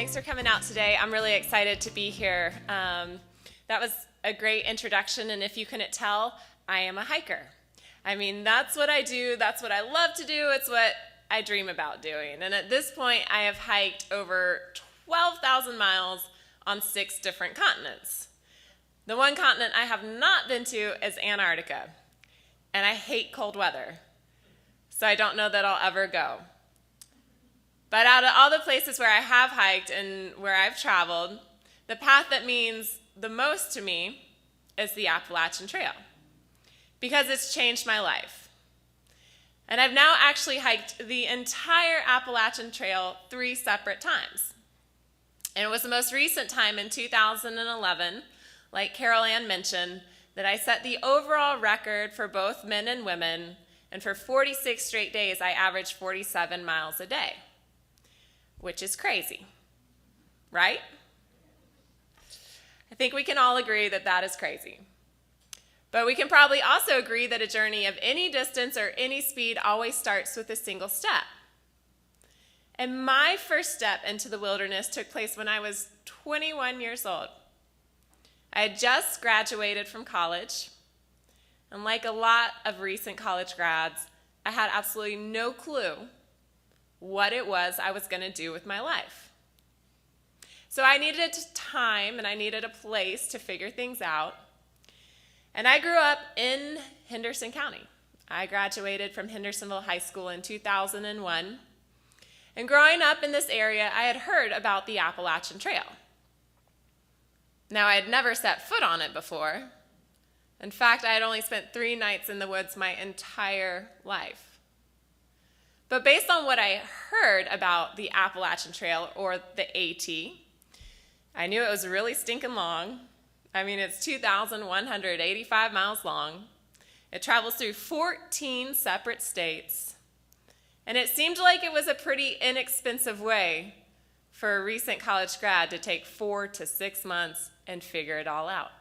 Thanks for coming out today. I'm really excited to be here. That was a great introduction, and if you couldn't tell, I am a hiker. I mean, that's what I do. That's what I love to do. It's what I dream about doing. And at this point, I have hiked over 12,000 miles on 6 different continents. The one continent I have not been to is Antarctica, and I hate cold weather, so I don't know that I'll ever go. But out of all the places where I have hiked and where I've traveled, the path that means the most to me is the Appalachian Trail, because it's changed my life. And I've now actually hiked the entire Appalachian Trail 3 separate times. And it was the most recent time in 2011, like Carol Ann mentioned, that I set the overall record for both men and women, and for 46 straight days I averaged 47 miles a day. Which is crazy, right? I think we can all agree that that is crazy. But we can probably also agree that a journey of any distance or any speed always starts with a single step. And my first step into the wilderness took place when I was 21 years old. I had just graduated from college, and like a lot of recent college grads, I had absolutely no clue what it was I was going to do with my life. So I needed time and I needed a place to figure things out. And I grew up in Henderson County. I graduated from Hendersonville High School in 2001. And growing up in this area, I had heard about the Appalachian Trail. Now, I had never set foot on it before. In fact, I had only spent 3 nights in the woods my entire life. But based on what I heard about the Appalachian Trail, or the AT, I knew it was really stinking long. I mean, it's 2,185 miles long. It travels through 14 separate states. And it seemed like it was a pretty inexpensive way for a recent college grad to take 4 to 6 months and figure it all out.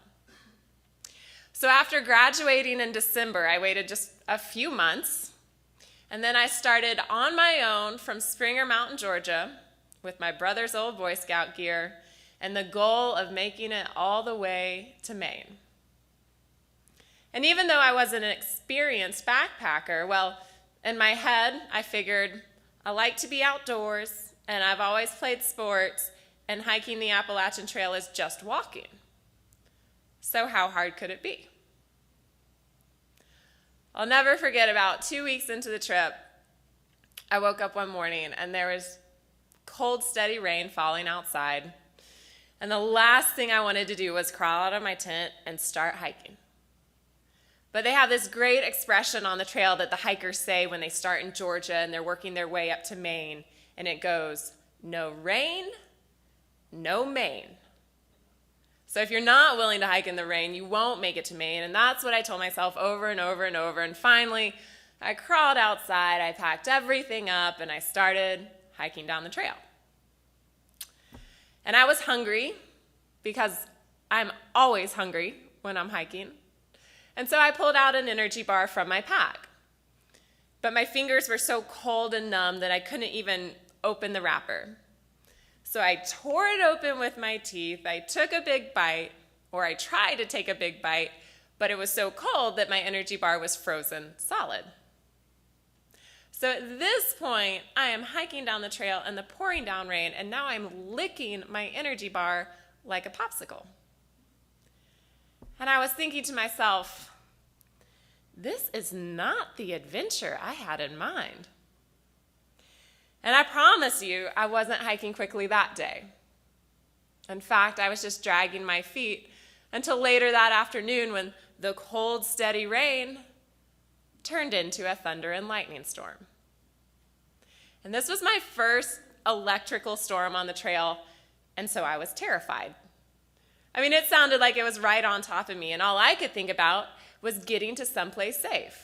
So after graduating in December, I waited just a few months. And then I started on my own from Springer Mountain, Georgia, with my brother's old Boy Scout gear and the goal of making it all the way to Maine. And even though I wasn't an experienced backpacker, well, in my head, I figured I like to be outdoors, and I've always played sports, and hiking the Appalachian Trail is just walking. So how hard could it be? I'll never forget, about 2 weeks into the trip, I woke up one morning and there was cold, steady rain falling outside. And the last thing I wanted to do was crawl out of my tent and start hiking. But they have this great expression on the trail that the hikers say when they start in Georgia and they're working their way up to Maine. And it goes, no rain, no Maine. So if you're not willing to hike in the rain, you won't make it to Maine. And that's what I told myself over and over and over. And finally, I crawled outside, I packed everything up, and I started hiking down the trail. And I was hungry, because I'm always hungry when I'm hiking. And so I pulled out an energy bar from my pack. But my fingers were so cold and numb that I couldn't even open the wrapper. So I tore it open with my teeth, I took a big bite, or I tried to take a big bite, but it was so cold that my energy bar was frozen solid. So at this point, I am hiking down the trail in the pouring down rain, and now I'm licking my energy bar like a popsicle. And I was thinking to myself, this is not the adventure I had in mind. And I promise you, I wasn't hiking quickly that day. In fact, I was just dragging my feet until later that afternoon, when the cold, steady rain turned into a thunder and lightning storm. And this was my first electrical storm on the trail, and so I was terrified. I mean, it sounded like it was right on top of me, and all I could think about was getting to someplace safe.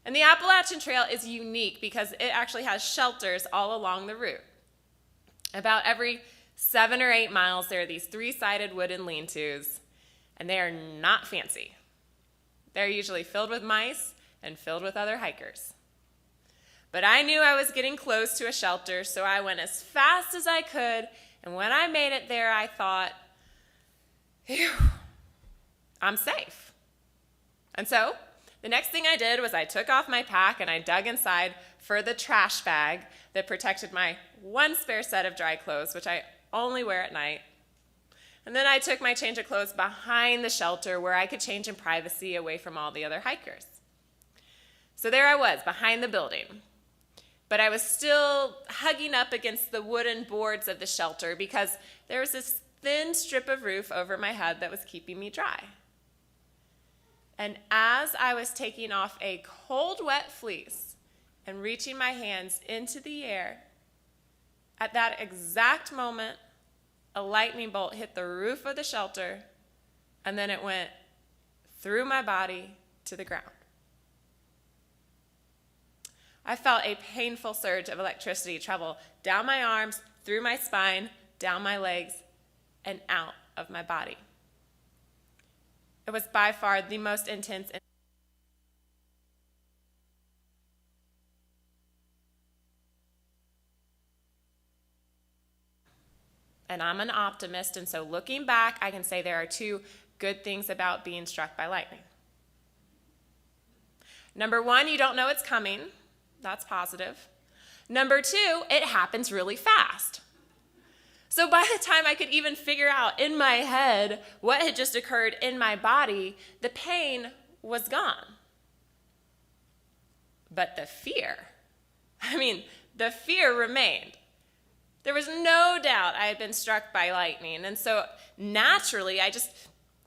And the Appalachian Trail is unique because it actually has shelters all along the route. About every 7 or 8 miles, there are these 3-sided wooden lean-tos, and they are not fancy. They're usually filled with mice and filled with other hikers. But I knew I was getting close to a shelter, so I went as fast as I could, and when I made it there, I thought, phew, I'm safe. And so, the next thing I did was I took off my pack and I dug inside for the trash bag that protected my one spare set of dry clothes, which I only wear at night. And then I took my change of clothes behind the shelter where I could change in privacy away from all the other hikers. So there I was, behind the building. But I was still hugging up against the wooden boards of the shelter because there was this thin strip of roof over my head that was keeping me dry. And as I was taking off a cold, wet fleece and reaching my hands into the air, at that exact moment, a lightning bolt hit the roof of the shelter, and then it went through my body to the ground. I felt a painful surge of electricity travel down my arms, through my spine, down my legs, and out of my body. It was by far the most intense. And I'm an optimist, and so looking back, I can say there are two good things about being struck by lightning. Number one, you don't know it's coming. That's positive. Number two, it happens really fast. So by the time I could even figure out in my head what had just occurred in my body, the pain was gone. But the fear remained. There was no doubt I had been struck by lightning. And so naturally, I just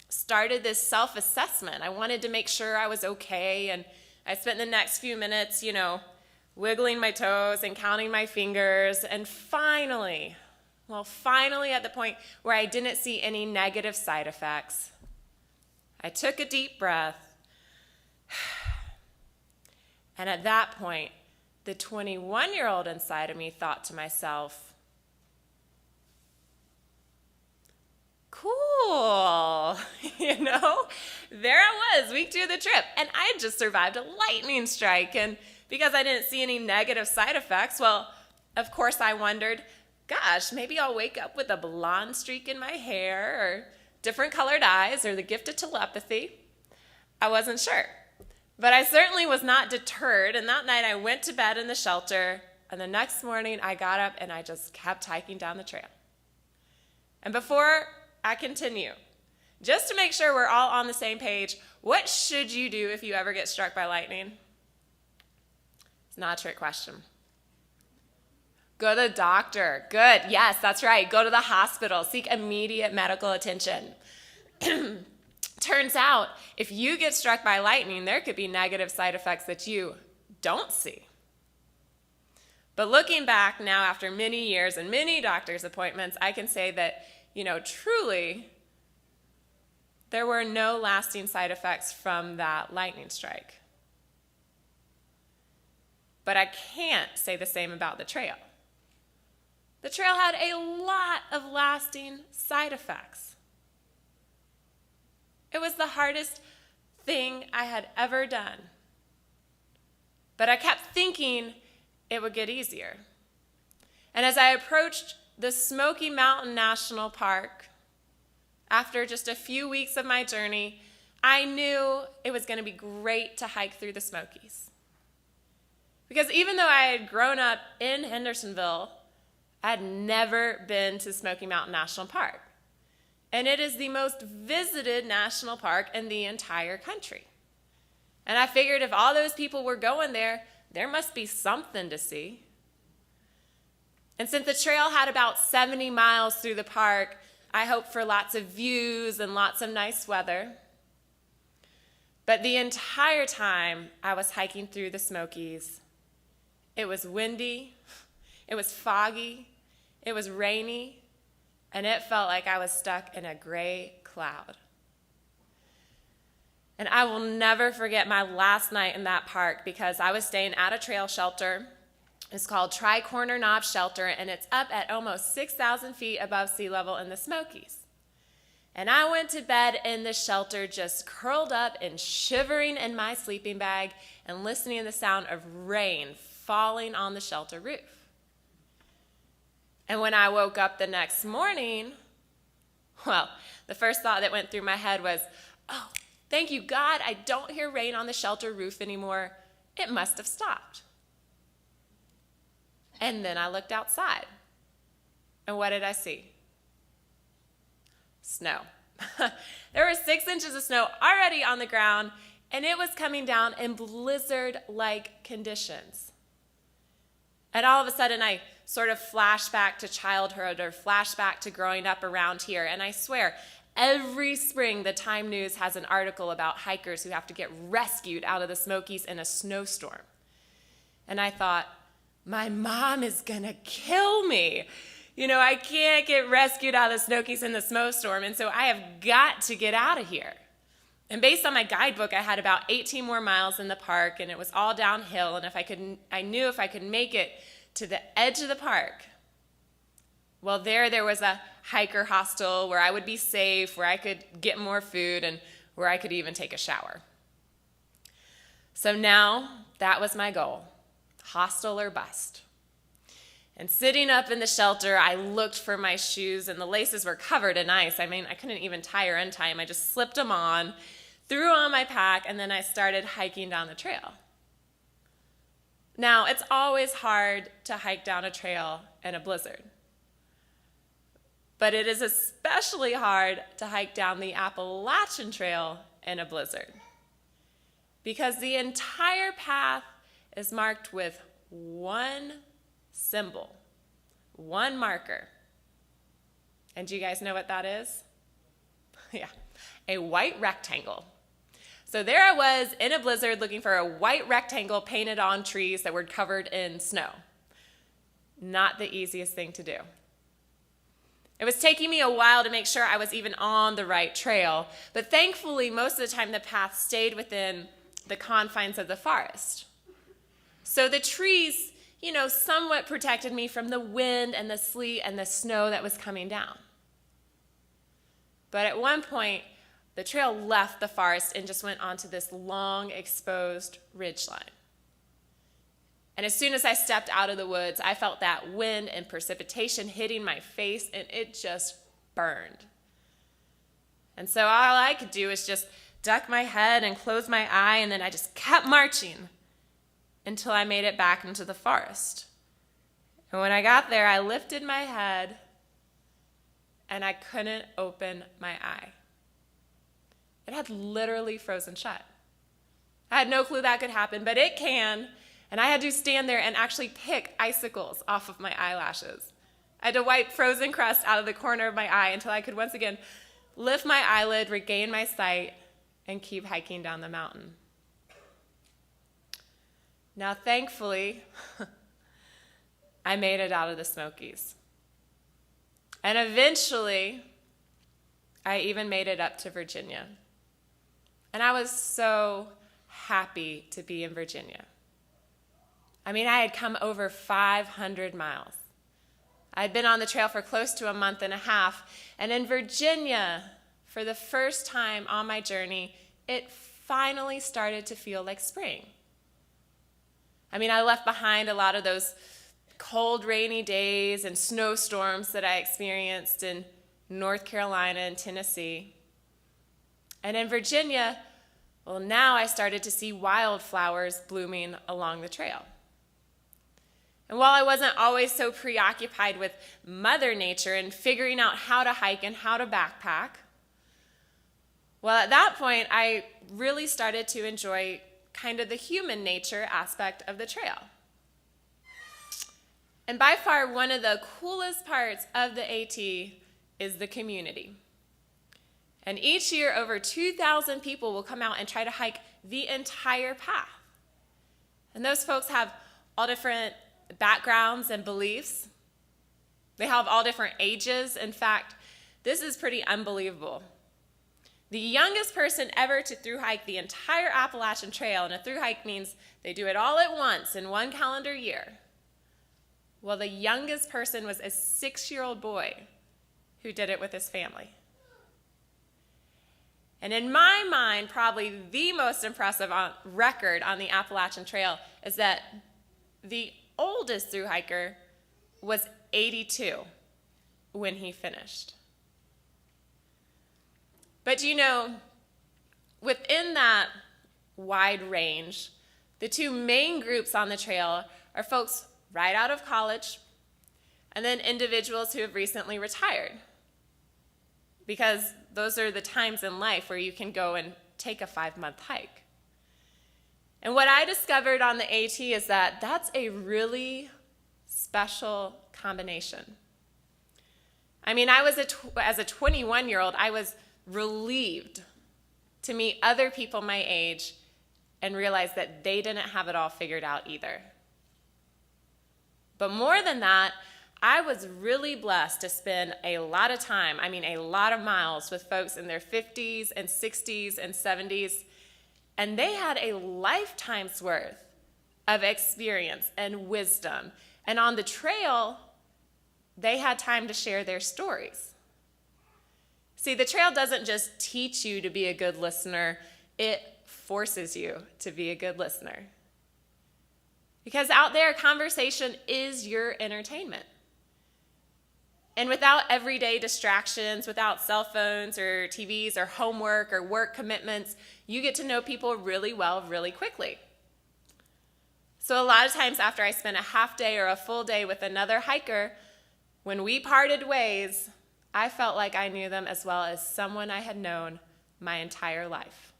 started this self-assessment. I wanted to make sure I was okay. And I spent the next few minutes, wiggling my toes and counting my fingers. And finally at the point where I didn't see any negative side effects, I took a deep breath. And at that point, the 21-year-old inside of me thought to myself, cool, there I was, week 2 of the trip, and I had just survived a lightning strike, and because I didn't see any negative side effects, well, of course I wondered, gosh, maybe I'll wake up with a blonde streak in my hair, or different colored eyes, or the gift of telepathy. I wasn't sure, but I certainly was not deterred, and that night I went to bed in the shelter, and the next morning I got up and I just kept hiking down the trail. And before I continue, just to make sure we're all on the same page, what should you do if you ever get struck by lightning? It's not a trick question. Go to the doctor. Good. Yes, that's right. Go to the hospital. Seek immediate medical attention. Turns out, if you get struck by lightning, there could be negative side effects that you don't see. But looking back now after many years and many doctor's appointments, I can say that, truly, there were no lasting side effects from that lightning strike. But I can't say the same about the trail. The trail had a lot of lasting side effects. It was the hardest thing I had ever done. But I kept thinking it would get easier. And as I approached the Smoky Mountain National Park, after just a few weeks of my journey, I knew it was going to be great to hike through the Smokies. Because even though I had grown up in Hendersonville, I had never been to Smoky Mountain National Park. And it is the most visited national park in the entire country. And I figured if all those people were going there, there must be something to see. And since the trail had about 70 miles through the park, I hoped for lots of views and lots of nice weather. But the entire time I was hiking through the Smokies, it was windy, it was foggy, it was rainy, and it felt like I was stuck in a gray cloud. And I will never forget my last night in that park because I was staying at a trail shelter. It's called Tri-Corner Knob Shelter, and it's up at almost 6,000 feet above sea level in the Smokies. And I went to bed in the shelter just curled up and shivering in my sleeping bag and listening to the sound of rain falling on the shelter roof. And when I woke up the next morning, well, the first thought that went through my head was, oh, thank you, God, I don't hear rain on the shelter roof anymore. It must have stopped. And then I looked outside. And what did I see? Snow. There were 6 inches of snow already on the ground, and it was coming down in blizzard-like conditions. And all of a sudden, I sort of flashed back to childhood or flashed back to growing up around here. And I swear, every spring, the Time News has an article about hikers who have to get rescued out of the Smokies in a snowstorm. And I thought, my mom is gonna kill me. I can't get rescued out of the Smokies in the snowstorm, and so I have got to get out of here. And based on my guidebook, I had about 18 more miles in the park, and it was all downhill, and I knew if I could make it to the edge of the park, well, there was a hiker hostel where I would be safe, where I could get more food, and where I could even take a shower. So now, that was my goal, hostel or bust. And sitting up in the shelter, I looked for my shoes, and the laces were covered in ice. I mean, I couldn't even tie or untie them. I just slipped them on, threw on my pack, and then I started hiking down the trail. Now, it's always hard to hike down a trail in a blizzard. But it is especially hard to hike down the Appalachian Trail in a blizzard, because the entire path is marked with one symbol, one marker. And do you guys know what that is? Yeah, a white rectangle. So there I was in a blizzard looking for a white rectangle painted on trees that were covered in snow. Not the easiest thing to do. It was taking me a while to make sure I was even on the right trail, but thankfully most of the time the path stayed within the confines of the forest. So the trees, somewhat protected me from the wind and the sleet and the snow that was coming down. But at one point, the trail left the forest and just went onto this long, exposed ridgeline. And as soon as I stepped out of the woods, I felt that wind and precipitation hitting my face, and it just burned. And so all I could do was just duck my head and close my eye, and then I just kept marching until I made it back into the forest. And when I got there, I lifted my head, and I couldn't open my eye. It had literally frozen shut. I had no clue that could happen, but it can, and I had to stand there and actually pick icicles off of my eyelashes. I had to wipe frozen crust out of the corner of my eye until I could once again lift my eyelid, regain my sight, and keep hiking down the mountain. Now, thankfully, I made it out of the Smokies. And eventually, I even made it up to Virginia. And I was so happy to be in Virginia. I mean, I had come over 500 miles. I'd been on the trail for close to a month and a half. And in Virginia, for the first time on my journey, it finally started to feel like spring. I mean, I left behind a lot of those cold, rainy days and snowstorms that I experienced in North Carolina and Tennessee. And in Virginia, well, now I started to see wildflowers blooming along the trail. And while I wasn't always so preoccupied with Mother Nature and figuring out how to hike and how to backpack, well, at that point, I really started to enjoy kind of the human nature aspect of the trail. And by far, one of the coolest parts of the AT is the community. And each year, over 2,000 people will come out and try to hike the entire path. And those folks have all different backgrounds and beliefs. They have all different ages. In fact, this is pretty unbelievable. The youngest person ever to thru-hike the entire Appalachian Trail, and a thru-hike means they do it all at once in one calendar year. Well, the youngest person was a 6-year-old boy who did it with his family. And in my mind, probably the most impressive record on the Appalachian Trail is that the oldest thru-hiker was 82 when he finished. But you know, within that wide range, the two main groups on the trail are folks right out of college and then individuals who have recently retired, because those are the times in life where you can go and take a 5-month hike. And what I discovered on the AT is that that's a really special combination. I mean, as a 21-year-old, I was relieved to meet other people my age and realize that they didn't have it all figured out either. But more than that, I was really blessed to spend a lot of time, a lot of miles with folks in their 50s and 60s and 70s, and they had a lifetime's worth of experience and wisdom. And on the trail, they had time to share their stories. See, the trail doesn't just teach you to be a good listener, it forces you to be a good listener. Because out there, conversation is your entertainment. And without everyday distractions, without cell phones or TVs or homework or work commitments, you get to know people really well, really quickly. So a lot of times after I spent a half day or a full day with another hiker, when we parted ways, I felt like I knew them as well as someone I had known my entire life.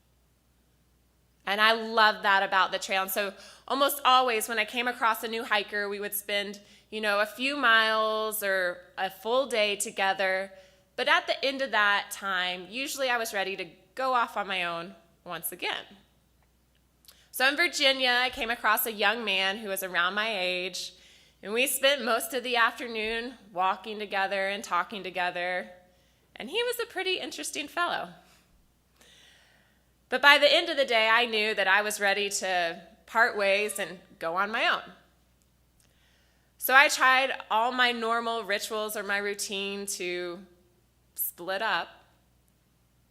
And I love that about the trail. And so almost always when I came across a new hiker, we would spend, a few miles or a full day together. But at the end of that time, usually I was ready to go off on my own once again. So in Virginia, I came across a young man who was around my age, and we spent most of the afternoon walking together and talking together, and he was a pretty interesting fellow. But by the end of the day, I knew that I was ready to part ways and go on my own. So I tried all my normal rituals or my routine to split up,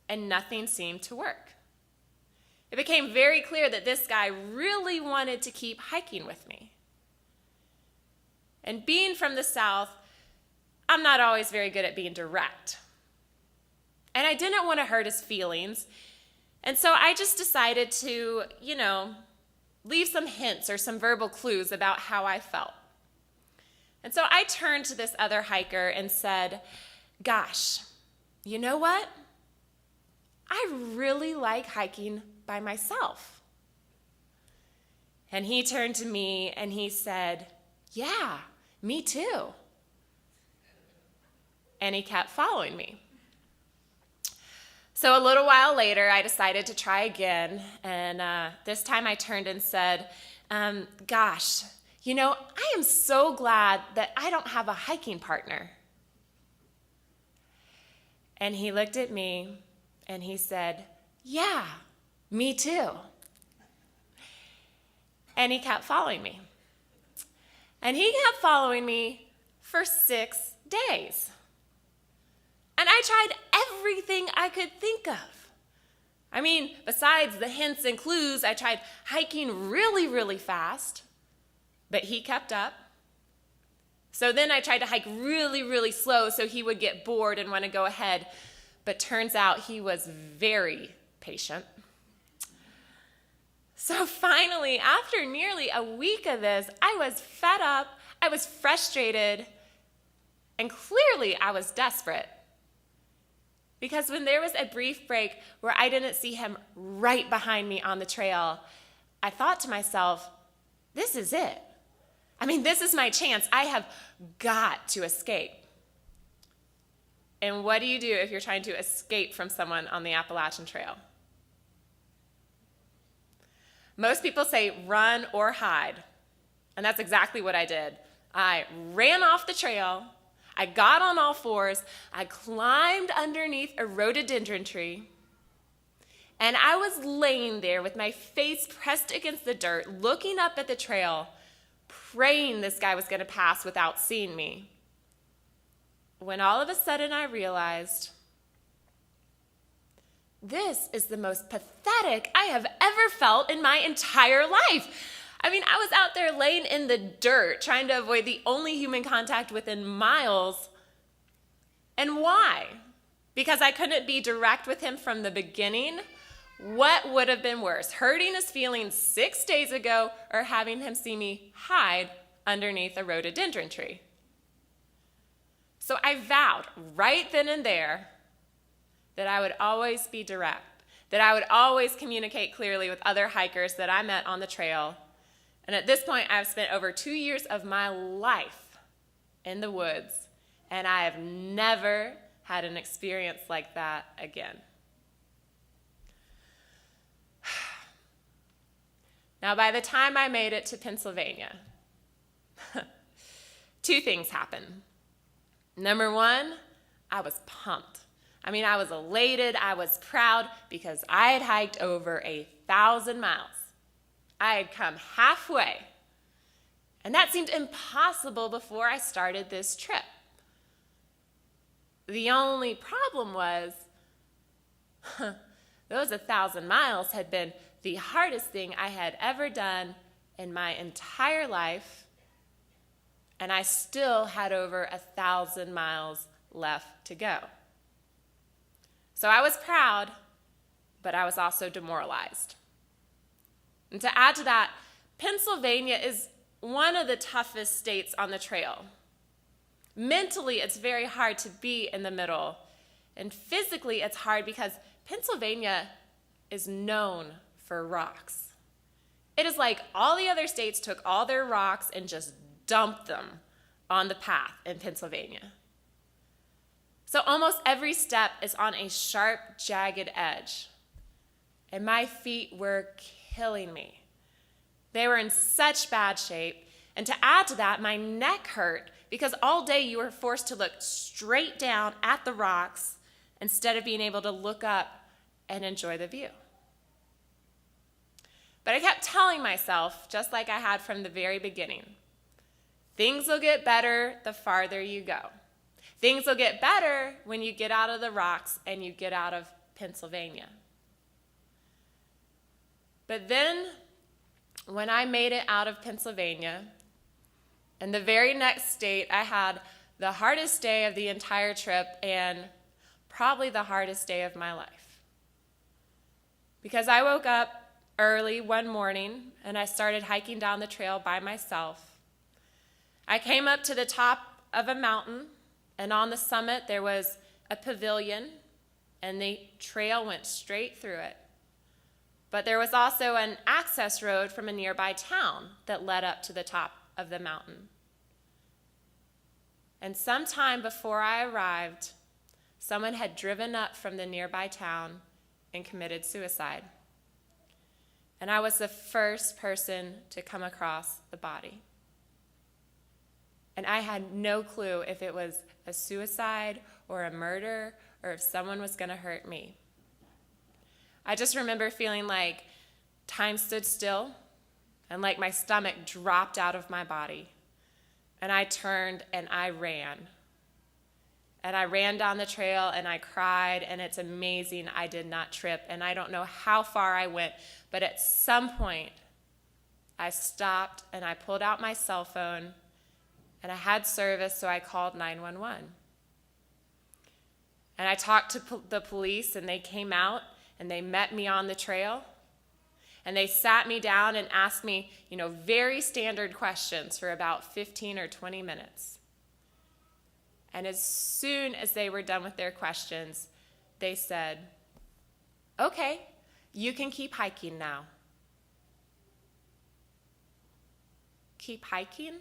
and nothing seemed to work. It became very clear that this guy really wanted to keep hiking with me. And being from the South, I'm not always very good at being direct. And I didn't want to hurt his feelings. And so I just decided to, leave some hints or some verbal clues about how I felt. And so I turned to this other hiker and said, "Gosh, you know what? I really like hiking by myself." And he turned to me and he said, "Yeah, me too." And he kept following me. So a little while later, I decided to try again, and this time I turned and said, "Gosh, I am so glad that I don't have a hiking partner." And he looked at me and he said, "Yeah, me too." And he kept following me. And he kept following me for 6 days. And I tried everything I could think of. Besides the hints and clues, I tried hiking really, really fast, but he kept up. So then I tried to hike really, really slow so he would get bored and want to go ahead. But turns out he was very patient. So finally, after nearly a week of this, I was fed up, I was frustrated, and clearly I was desperate. Because when there was a brief break where I didn't see him right behind me on the trail, I thought to myself, this is it. This is my chance. I have got to escape. And what do you do if you're trying to escape from someone on the Appalachian Trail? Most people say run or hide. And that's exactly what I did. I ran off the trail. I got on all fours. I climbed underneath a rhododendron tree. And I was laying there with my face pressed against the dirt, looking up at the trail, praying this guy was going to pass without seeing me. When all of a sudden I realized, this is the most pathetic I have ever felt in my entire life. I mean, I was out there laying in the dirt trying to avoid the only human contact within miles. And why? Because I couldn't be direct with him from the beginning? What would have been worse, hurting his feelings 6 days ago or having him see me hide underneath a rhododendron tree? So I vowed right then and there that I would always be direct, that I would always communicate clearly with other hikers that I met on the trail. And at this point, I've spent over 2 years of my life in the woods, and I have never had an experience like that again. Now, by the time I made it to Pennsylvania, 2 things happened. Number 1, I was pumped. I mean, I was elated, I was proud because I had hiked over 1,000 miles. I had come halfway, and that seemed impossible before I started this trip. The only problem was, those 1,000 miles had been the hardest thing I had ever done in my entire life, and I still had over 1,000 miles left to go. So I was proud, but I was also demoralized. And to add to that, Pennsylvania is one of the toughest states on the trail. Mentally, it's very hard to be in the middle. And physically, it's hard because Pennsylvania is known for rocks. It is like all the other states took all their rocks and just dumped them on the path in Pennsylvania. So almost every step is on a sharp, jagged edge. And my feet were killing me. They were in such bad shape. And to add to that, my neck hurt because all day you were forced to look straight down at the rocks instead of being able to look up and enjoy the view. But I kept telling myself, just like I had from the very beginning, things will get better the farther you go. Things will get better when you get out of the rocks and you get out of Pennsylvania. But then, when I made it out of Pennsylvania, and the very next state, I had the hardest day of the entire trip and probably the hardest day of my life. Because I woke up early one morning and I started hiking down the trail by myself. I came up to the top of a mountain, and on the summit there was a pavilion, and the trail went straight through it. But there was also an access road from a nearby town that led up to the top of the mountain. And sometime before I arrived, someone had driven up from the nearby town and committed suicide. And I was the first person to come across the body. And I had no clue if it was a suicide or a murder or if someone was going to hurt me. I just remember feeling like time stood still and like my stomach dropped out of my body. And I turned and I ran. And I ran down the trail and I cried, and it's amazing I did not trip. And I don't know how far I went, but at some point I stopped and I pulled out my cell phone, and I had service, so I called 911. And I talked to the police, and they came out and they met me on the trail. And they sat me down and asked me, very standard questions for about 15 or 20 minutes. And as soon as they were done with their questions, they said, "Okay, you can keep hiking now." Keep hiking?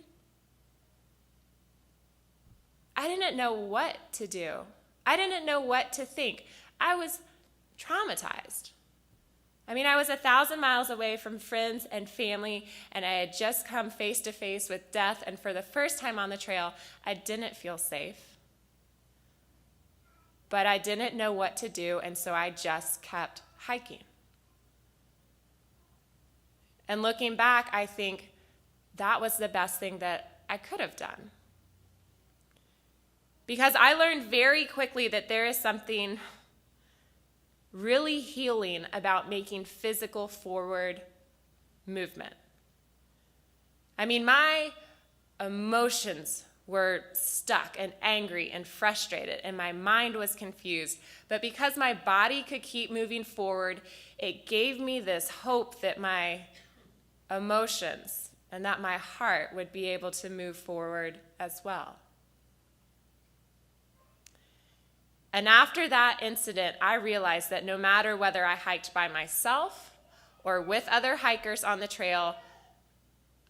I didn't know what to do. I didn't know what to think. I was traumatized. I was 1,000 miles away from friends and family, and I had just come face to face with death, and for the first time on the trail, I didn't feel safe. But I didn't know what to do, and so I just kept hiking. And looking back, I think that was the best thing that I could have done. Because I learned very quickly that there is something really healing about making physical forward movement. I mean, my emotions were stuck and angry and frustrated, and my mind was confused. But because my body could keep moving forward, it gave me this hope that my emotions and that my heart would be able to move forward as well. And after that incident, I realized that no matter whether I hiked by myself or with other hikers on the trail,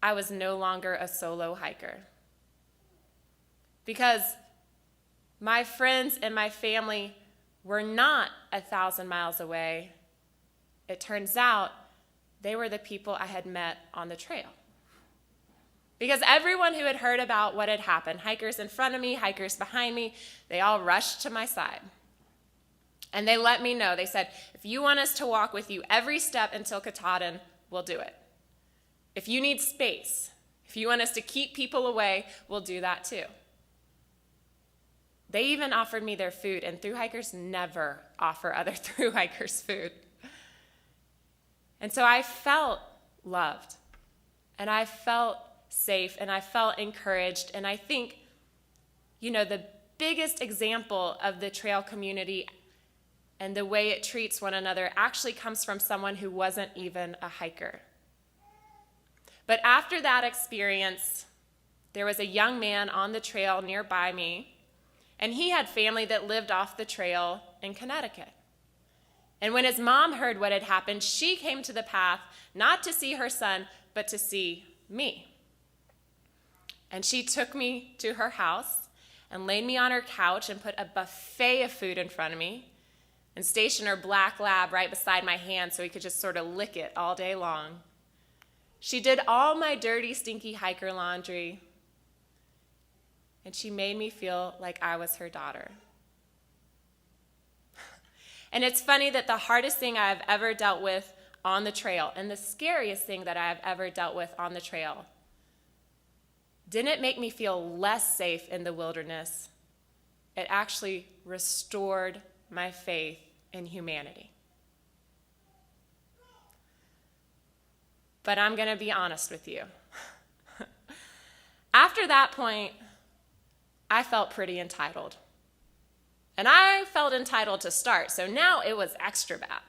I was no longer a solo hiker. Because my friends and my family were not 1,000 miles away. It turns out they were the people I had met on the trail. Because everyone who had heard about what had happened, hikers in front of me, hikers behind me, they all rushed to my side. And they let me know. They said, if you want us to walk with you every step until Katahdin, we'll do it. If you need space, if you want us to keep people away, we'll do that too. They even offered me their food, and thru-hikers never offer other thru-hikers food. And so I felt loved, and I felt safe, and I felt encouraged. And I think, the biggest example of the trail community and the way it treats one another actually comes from someone who wasn't even a hiker. But after that experience, there was a young man on the trail nearby me, and he had family that lived off the trail in Connecticut. And when his mom heard what had happened, she came to the path not to see her son, but to see me. And she took me to her house and laid me on her couch and put a buffet of food in front of me and stationed her black lab right beside my hand so he could just sort of lick it all day long. She did all my dirty, stinky hiker laundry, and she made me feel like I was her daughter. And it's funny that the hardest thing I've ever dealt with on the trail, and the scariest thing that I've ever dealt with on the trail, didn't make me feel less safe in the wilderness. It actually restored my faith in humanity. But I'm going to be honest with you. After that point, I felt pretty entitled. And I felt entitled to start, so now it was extra bad.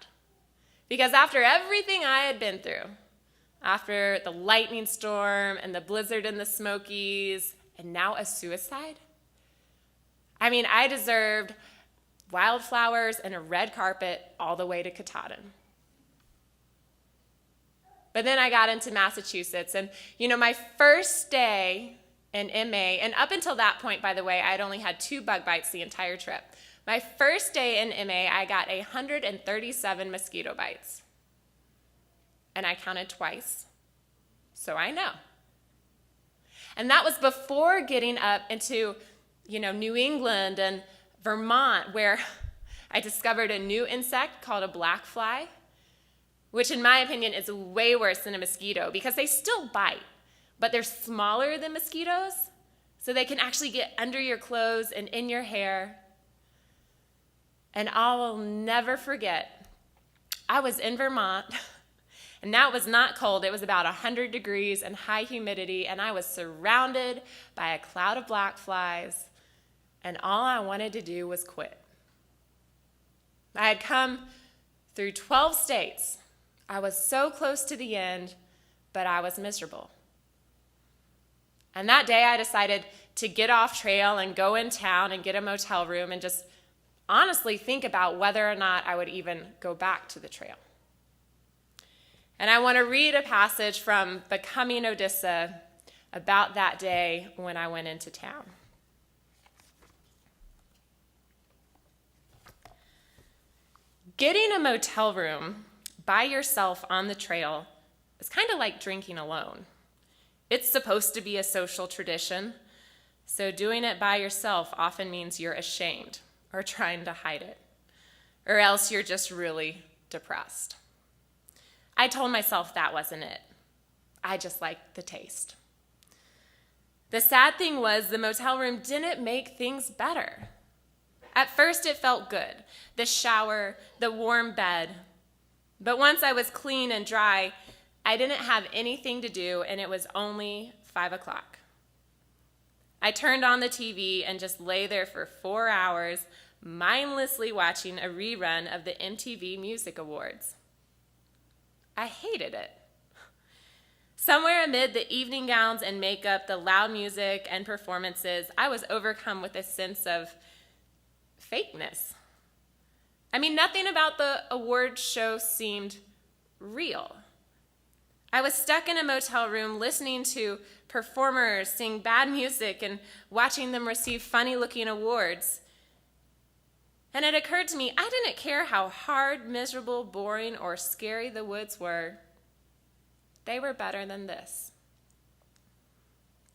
Because after everything I had been through, after the lightning storm and the blizzard in the Smokies, and now a suicide, I deserved wildflowers and a red carpet all the way to Katahdin. But then I got into Massachusetts, and my first day in MA, and up until that point, by the way, I had only had 2 bug bites the entire trip. My first day in MA, I got 137 mosquito bites. And I counted twice, so I know. And that was before getting up into, New England and Vermont, where I discovered a new insect called a black fly, which in my opinion is way worse than a mosquito because they still bite, but they're smaller than mosquitoes, so they can actually get under your clothes and in your hair. And I will never forget, I was in Vermont, and now it was not cold. It was about 100 degrees and high humidity, and I was surrounded by a cloud of black flies, and all I wanted to do was quit. I had come through 12 states. I was so close to the end, but I was miserable. And that day I decided to get off trail and go in town and get a motel room and just honestly think about whether or not I would even go back to the trail. And I want to read a passage from Becoming Odyssa about that day when I went into town. Getting a motel room by yourself on the trail is kind of like drinking alone. It's supposed to be a social tradition, so doing it by yourself often means you're ashamed or trying to hide it, or else you're just really depressed. I told myself that wasn't it. I just liked the taste. The sad thing was the motel room didn't make things better. At first it felt good, the shower, the warm bed. But once I was clean and dry, I didn't have anything to do, and it was only 5 o'clock. I turned on the TV and just lay there for 4 hours, mindlessly watching a rerun of the MTV Music Awards. I hated it. Somewhere amid the evening gowns and makeup, the loud music and performances, I was overcome with a sense of fakeness. I mean, nothing about the award show seemed real. I was stuck in a motel room listening to performers sing bad music and watching them receive funny-looking awards. And it occurred to me, I didn't care how hard, miserable, boring, or scary the woods were. They were better than this.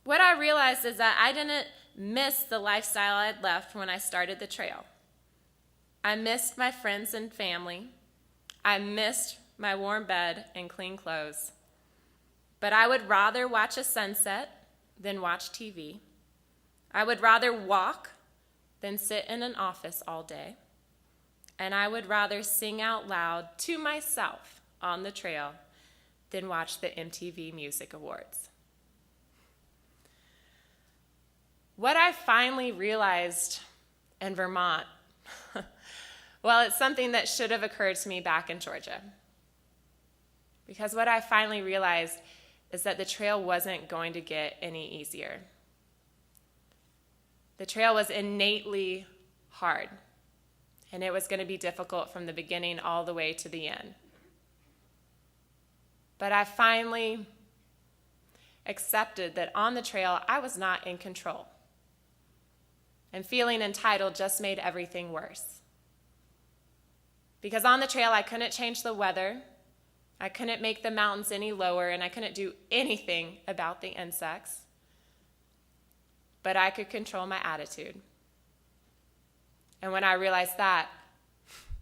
What I realized is that I didn't miss the lifestyle I'd left when I started the trail. I missed my friends and family. I missed my warm bed and clean clothes. But I would rather watch a sunset than watch TV. I would rather walk than sit in an office all day. And I would rather sing out loud to myself on the trail than watch the MTV Music Awards. What I finally realized in Vermont, well, it's something that should have occurred to me back in Georgia. Because what I finally realized is that the trail wasn't going to get any easier. The trail was innately hard, and it was going to be difficult from the beginning all the way to the end. But I finally accepted that on the trail, I was not in control. And feeling entitled just made everything worse. Because on the trail, I couldn't change the weather, I couldn't make the mountains any lower, and I couldn't do anything about the insects. But I could control my attitude. And when I realized that,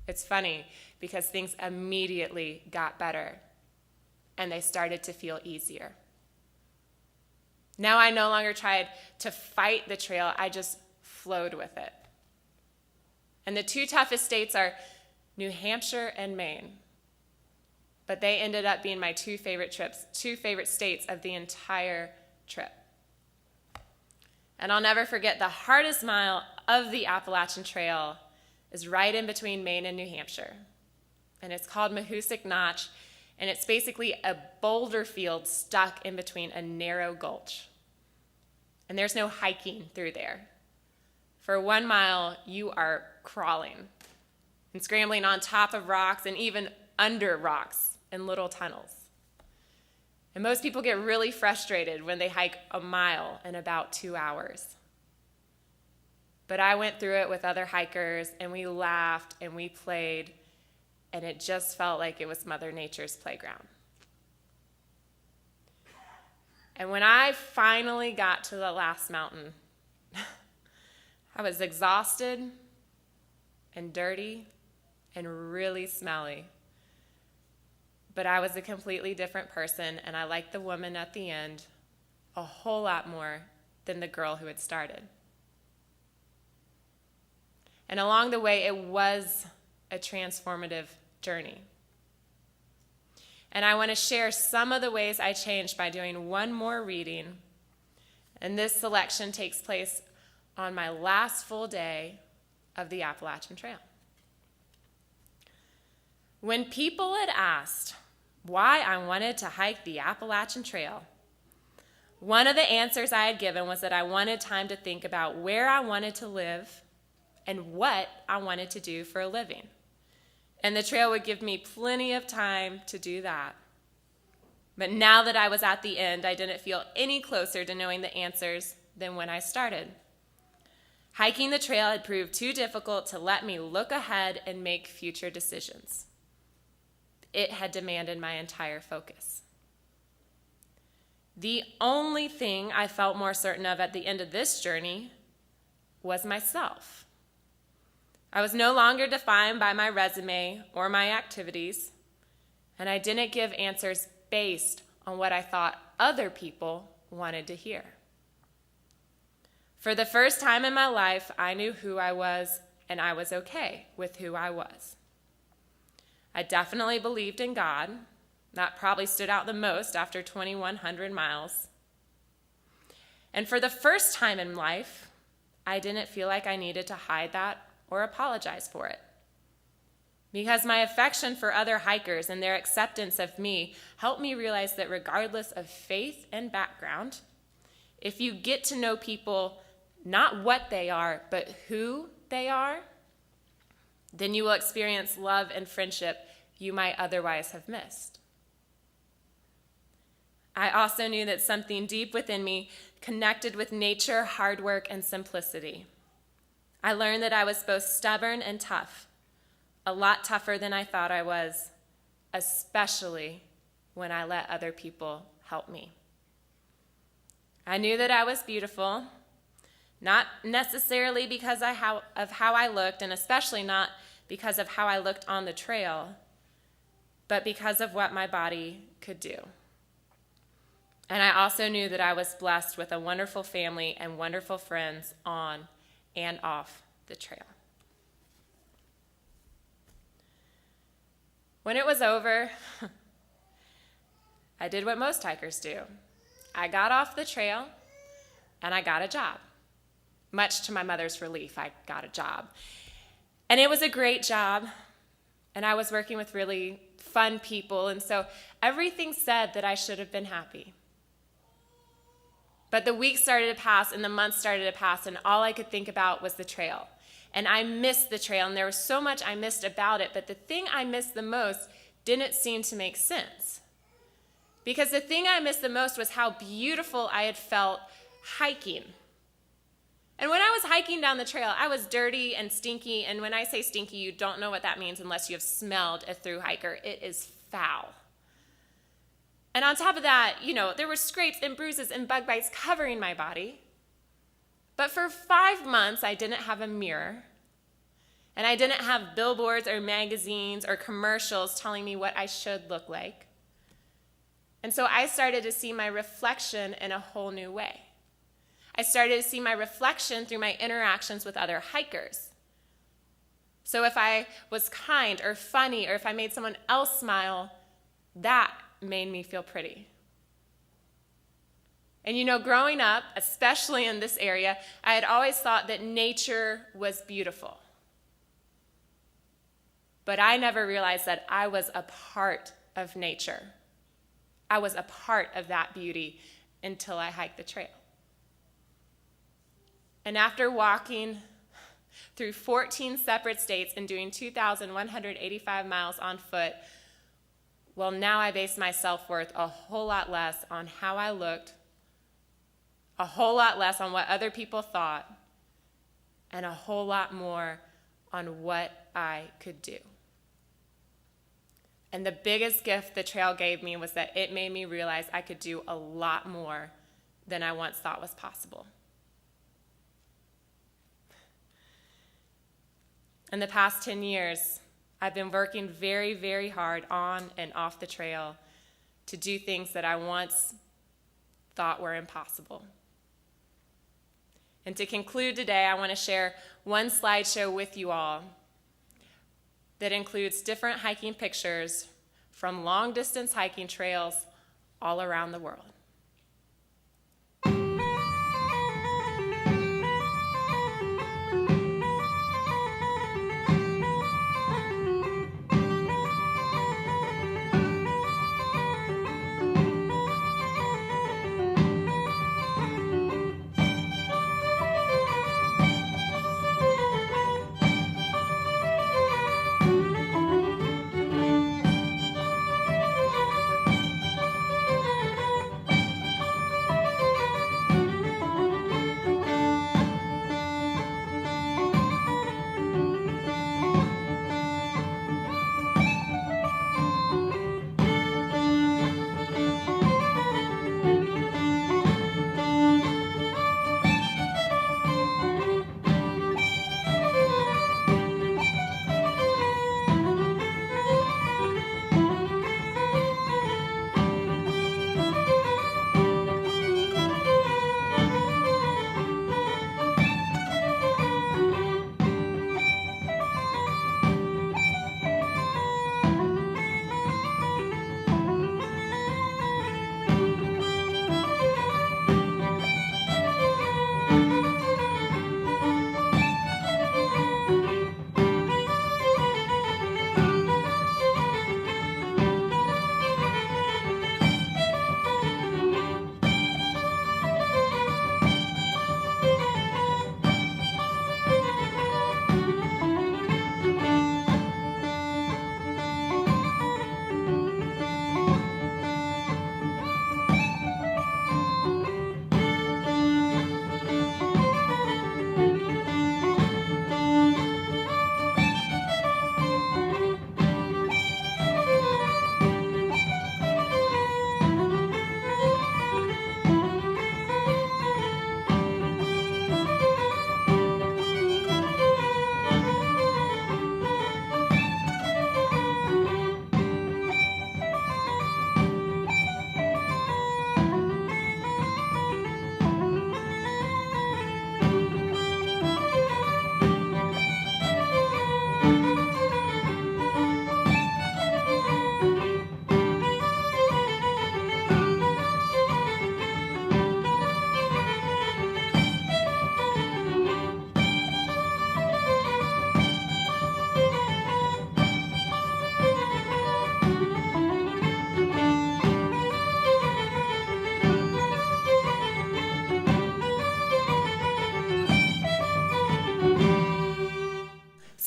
it's funny because things immediately got better. And they started to feel easier. Now I no longer tried to fight the trail, I just flowed with it. And the two toughest states are New Hampshire and Maine. But they ended up being my two favorite states of the entire trip. And I'll never forget the hardest mile of the Appalachian Trail is right in between Maine and New Hampshire. And it's called Mahoosic Notch. And it's basically a boulder field stuck in between a narrow gulch. And there's no hiking through there. For 1 mile, you are crawling and scrambling on top of rocks and even under rocks in little tunnels. And most people get really frustrated when they hike a mile in about 2 hours. But I went through it with other hikers, and we laughed and we played, and it just felt like it was Mother Nature's playground. And when I finally got to the last mountain, I was exhausted and dirty and really smelly. But I was a completely different person, and I liked the woman at the end a whole lot more than the girl who had started. And along the way, it was a transformative journey. And I want to share some of the ways I changed by doing one more reading. And this selection takes place on my last full day of the Appalachian Trail. When people had asked why I wanted to hike the Appalachian Trail, one of the answers I had given was that I wanted time to think about where I wanted to live and what I wanted to do for a living. And the trail would give me plenty of time to do that. But now that I was at the end, I didn't feel any closer to knowing the answers than when I started. Hiking the trail had proved too difficult to let me look ahead and make future decisions. It had demanded my entire focus. The only thing I felt more certain of at the end of this journey was myself. I was no longer defined by my resume or my activities, and I didn't give answers based on what I thought other people wanted to hear. For the first time in my life, I knew who I was, and I was okay with who I was. I definitely believed in God, That probably stood out the most after 2,100 miles. And for the first time in life, I didn't feel like I needed to hide that or apologize for it. Because my affection for other hikers and their acceptance of me helped me realize that regardless of faith and background, if you get to know people not what they are, but who they are, then you will experience love and friendship you might otherwise have missed. I also knew that something deep within me connected with nature, hard work, and simplicity. I learned that I was both stubborn and tough, a lot tougher than I thought I was, especially when I let other people help me. I knew that I was beautiful, not necessarily because of how I looked, and especially not because of how I looked on the trail, but because of what my body could do. And I also knew that I was blessed with a wonderful family and wonderful friends on and off the trail. When it was over, I did what most hikers do. I got off the trail and I got a job. Much to my mother's relief, I got a job. And it was a great job, and I was working with really fun people, and so everything said that I should have been happy. But the weeks started to pass and the months started to pass, and all I could think about was the trail. And I missed the trail, and there was so much I missed about it, but the thing I missed the most didn't seem to make sense. Because the thing I missed the most was how beautiful I had felt hiking. And when I was hiking down the trail, I was dirty and stinky, and when I say stinky, you don't know what that means unless you have smelled a thru-hiker. It is foul. And on top of that, there were scrapes and bruises and bug bites covering my body. But for 5 months, I didn't have a mirror, and I didn't have billboards or magazines or commercials telling me what I should look like. And so I started to see my reflection in a whole new way. I started to see my reflection through my interactions with other hikers. So if I was kind or funny, or if I made someone else smile, that made me feel pretty. And growing up, especially in this area, I had always thought that nature was beautiful. But I never realized that I was a part of nature. I was a part of that beauty until I hiked the trail. And after walking through 14 separate states and doing 2,185 miles on foot, well, now I base my self-worth a whole lot less on how I looked, a whole lot less on what other people thought, and a whole lot more on what I could do. And the biggest gift the trail gave me was that it made me realize I could do a lot more than I once thought was possible. In the past 10 years, I've been working very, very hard on and off the trail to do things that I once thought were impossible. And to conclude today, I want to share one slideshow with you all that includes different hiking pictures from long-distance hiking trails all around the world.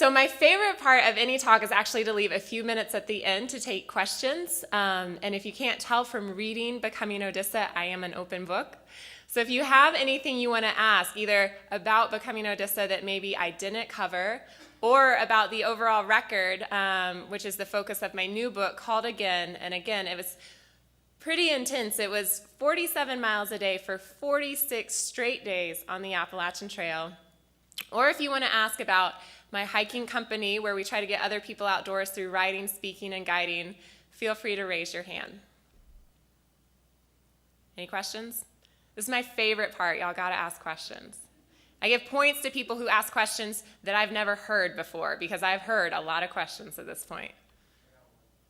So my favorite part of any talk is actually to leave a few minutes at the end to take questions. And if you can't tell from reading Becoming Odyssa, I am an open book. So if you have anything you want to ask, either about Becoming Odyssa that maybe I didn't cover, or about the overall record, which is the focus of my new book called Again. And again, it was pretty intense. It was 47 miles a day for 46 straight days on the Appalachian Trail. Or if you want to ask about my hiking company, where we try to get other people outdoors through writing, speaking, and guiding, feel free to raise your hand. Any questions? This is my favorite part. Y'all got to ask questions. I give points to people who ask questions that I've never heard before, because I've heard a lot of questions at this point.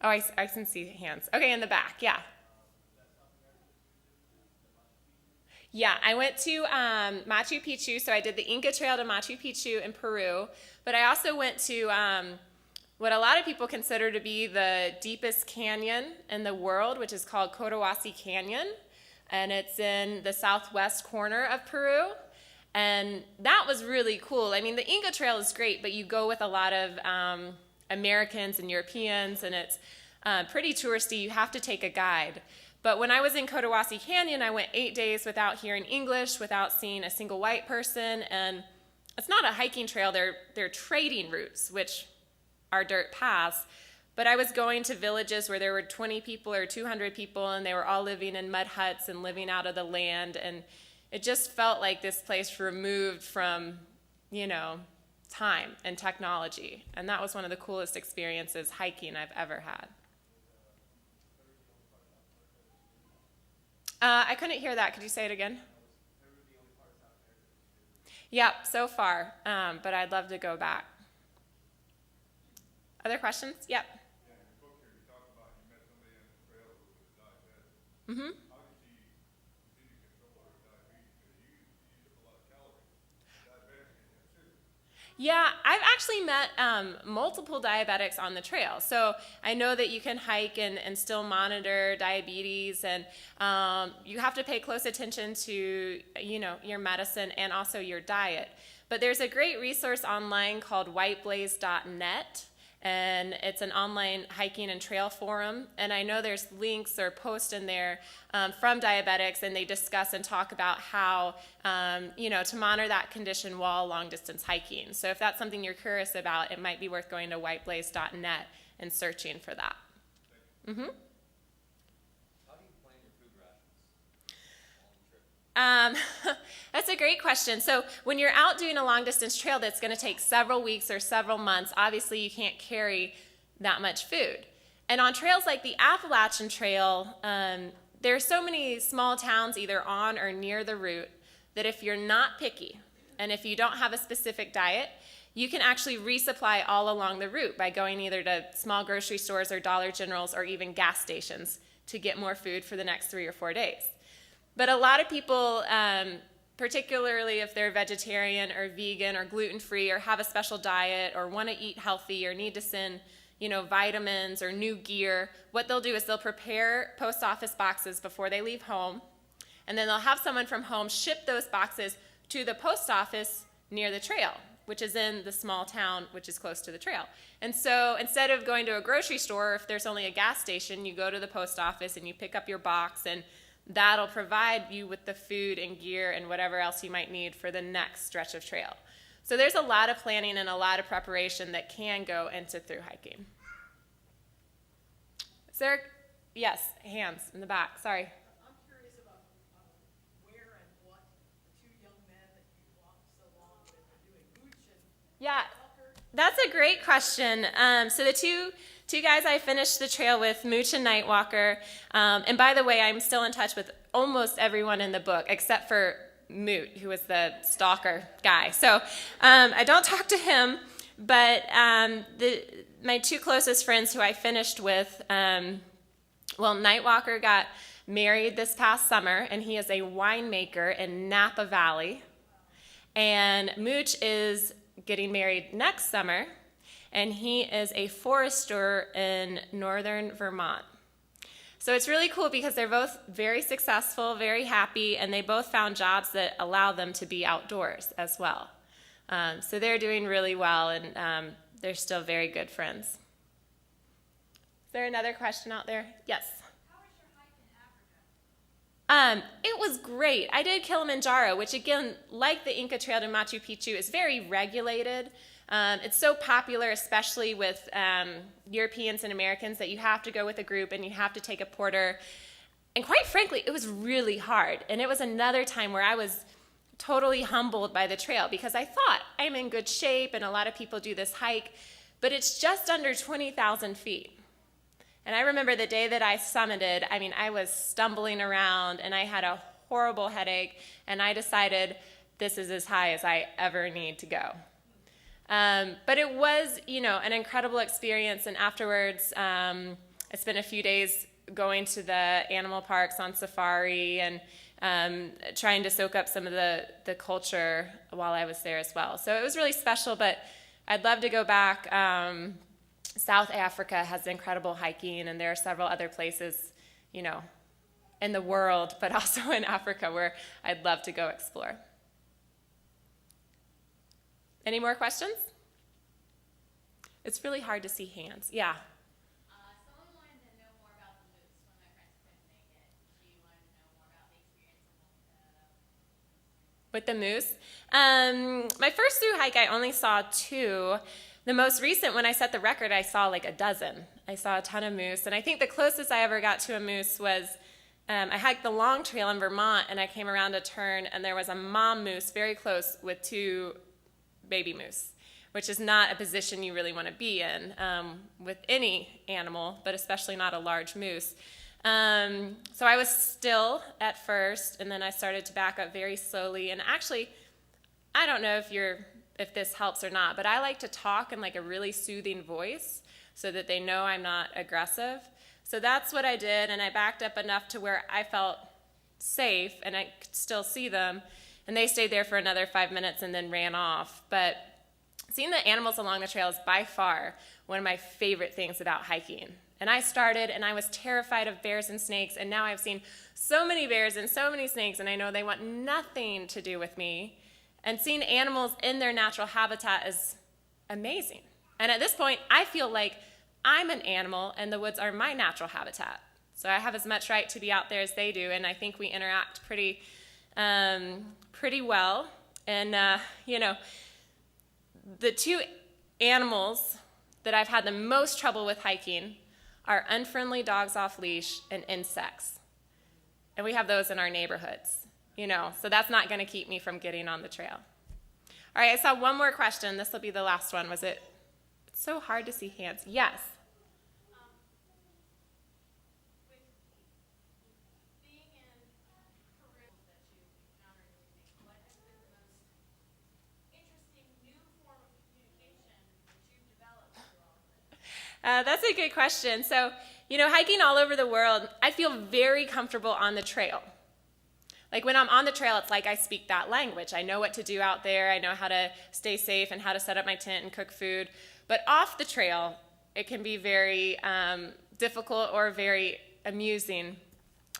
Oh, I can see hands. Okay, in the back, yeah. Yeah, I went to Machu Picchu, so I did the Inca Trail to Machu Picchu in Peru, but I also went to what a lot of people consider to be the deepest canyon in the world, which is called Cotahuasi Canyon, and it's in the southwest corner of Peru, and that was really cool. I mean, the Inca Trail is great, but you go with a lot of Americans and Europeans, and it's pretty touristy. You have to take a guide. But when I was in Cotahuasi Canyon, I went 8 days without hearing English, without seeing a single white person, and it's not a hiking trail, they're trading routes, which are dirt paths. But I was going to villages where there were 20 people or 200 people, and they were all living in mud huts and living out of the land, and it just felt like this place removed from, time and technology. And that was one of the coolest experiences hiking I've ever had. I couldn't hear that. Could you say it again? Yep, so far, but I'd love to go back. Other questions? Yep. Yeah, in the book here, you talk about you met somebody on the trail who was diabetic. Mm-hmm. How did she continue to control her diabetes? Because you use up a lot of calories. Diabetics can have too. Yeah, I've actually met multiple diabetics on the trail. So I know that you can hike and still monitor diabetes, and you have to pay close attention to, your medicine and also your diet. But there's a great resource online called whiteblaze.net, and it's an online hiking and trail forum. And I know there's links or posts in there from diabetics, and they discuss and talk about how, to monitor that condition while long distance hiking. So if that's something you're curious about, it might be worth going to whiteblaze.net and searching for that. Mm-hmm. How do you plan your food rations on the trip? That's a great question. So when you're out doing a long distance trail that's going to take several weeks or several months, obviously you can't carry that much food. And on trails like the Appalachian Trail, there are so many small towns either on or near the route that if you're not picky and if you don't have a specific diet, you can actually resupply all along the route by going either to small grocery stores or Dollar Generals or even gas stations to get more food for the next 3 or 4 days. But a lot of people, particularly if they're vegetarian or vegan or gluten-free or have a special diet or want to eat healthy or need to send, vitamins or new gear, what they'll do is they'll prepare post office boxes before they leave home, and then they'll have someone from home ship those boxes to the post office near the trail, which is in the small town which is close to the trail. And so instead of going to a grocery store, if there's only a gas station, you go to the post office and you pick up your box, and that'll provide you with the food and gear and whatever else you might need for the next stretch of trail. So there's a lot of planning and a lot of preparation that can go into through hiking. Is there, yes, hands in the back, sorry. I'm curious about where and what the 2 young men that you walked so long with are doing. Mooch and Yeah, Walker. that's a great question. So the two guys I finished the trail with, Mooch and Nightwalker, and by the way, I'm still in touch with almost everyone in the book except for Moot, who was the stalker guy. So I don't talk to him, but my 2 closest friends who I finished with, Nightwalker got married this past summer, and he is a winemaker in Napa Valley. And Mooch is getting married next summer, and he is a forester in northern Vermont. So it's really cool because they're both very successful, very happy, and they both found jobs that allow them to be outdoors as well. So they're doing really well, and they're still very good friends. Is there another question out there? Yes. How was your hike in Africa? It was great. I did Kilimanjaro, which again, like the Inca Trail to Machu Picchu, is very regulated. It's so popular, especially with Europeans and Americans, that you have to go with a group and you have to take a porter. And quite frankly, it was really hard. And it was another time where I was totally humbled by the trail because I thought I'm in good shape and a lot of people do this hike, but it's just under 20,000 feet. And I remember the day that I summited, I was stumbling around and I had a horrible headache, and I decided this is as high as I ever need to go. But it was, an incredible experience, and afterwards I spent a few days going to the animal parks on safari and trying to soak up some of the culture while I was there as well. So it was really special, but I'd love to go back. South Africa has incredible hiking, and there are several other places, in the world, but also in Africa where I'd love to go explore. Any more questions? It's really hard to see hands. Yeah. Someone wanted to know more about the moose. One of my friends couldn't make it. She wanted to know more about the experience With the moose? My first through hike, I only saw 2. The most recent, when I set the record, I saw like a dozen. I saw a ton of moose, and I think the closest I ever got to a moose was I hiked the long trail in Vermont, and I came around a turn, and there was a mom moose very close with 2 baby moose, which is not a position you really want to be in with any animal, but especially not a large moose. So I was still at first, and then I started to back up very slowly. And actually, I don't know if this helps or not, but I like to talk in like a really soothing voice so that they know I'm not aggressive. So that's what I did, and I backed up enough to where I felt safe and I could still see them. And they stayed there for another 5 minutes and then ran off. But seeing the animals along the trail is by far one of my favorite things about hiking. And I started, and I was terrified of bears and snakes, and now I've seen so many bears and so many snakes, and I know they want nothing to do with me. And seeing animals in their natural habitat is amazing. And at this point, I feel like I'm an animal, and the woods are my natural habitat. So I have as much right to be out there as they do, and I think we interact pretty well. And, the 2 animals that I've had the most trouble with hiking are unfriendly dogs off leash and insects. And we have those in our neighborhoods, so that's not going to keep me from getting on the trail. All right, I saw one more question. This will be the last one. It's so hard to see hands. Yes. With being in Peru that you encountered and everything, what has been the most interesting new form of communication that you've developed through all of this? That's a good question. So, hiking all over the world, I feel very comfortable on the trail. Like when I'm on the trail, it's like I speak that language. I know what to do out there. I know how to stay safe and how to set up my tent and cook food. But off the trail, it can be very difficult or very amusing.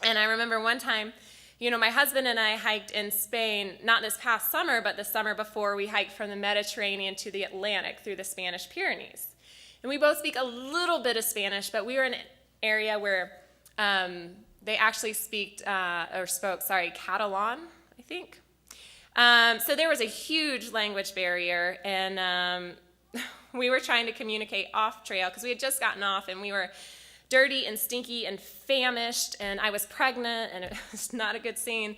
And I remember one time, my husband and I hiked in Spain, not this past summer, but the summer before. We hiked from the Mediterranean to the Atlantic through the Spanish Pyrenees. And we both speak a little bit of Spanish, but we were in an area where they actually spoke Catalan, I think. So there was a huge language barrier, and we were trying to communicate off trail because we had just gotten off, and we were dirty and stinky and famished, and I was pregnant, and it was not a good scene.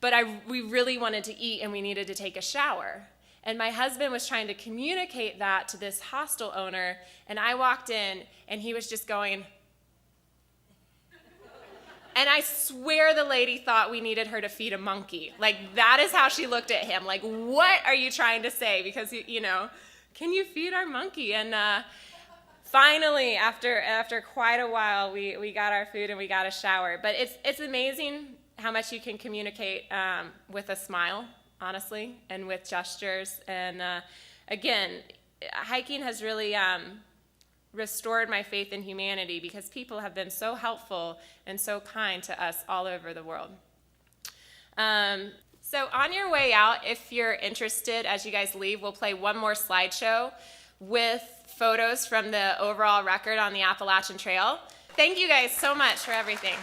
But we really wanted to eat, and we needed to take a shower. And my husband was trying to communicate that to this hostel owner, and I walked in, and he was just going, and I swear the lady thought we needed her to feed a monkey. Like, that is how she looked at him. Like, what are you trying to say? Because, can you feed our monkey? And finally, after quite a while, we got our food and we got a shower. But it's amazing how much you can communicate with a smile, honestly, and with gestures. And again, hiking has really restored my faith in humanity because people have been so helpful and so kind to us all over the world. So on your way out, if you're interested, as you guys leave, we'll play one more slideshow with photos from the overall record on the Appalachian Trail. Thank you guys so much for everything.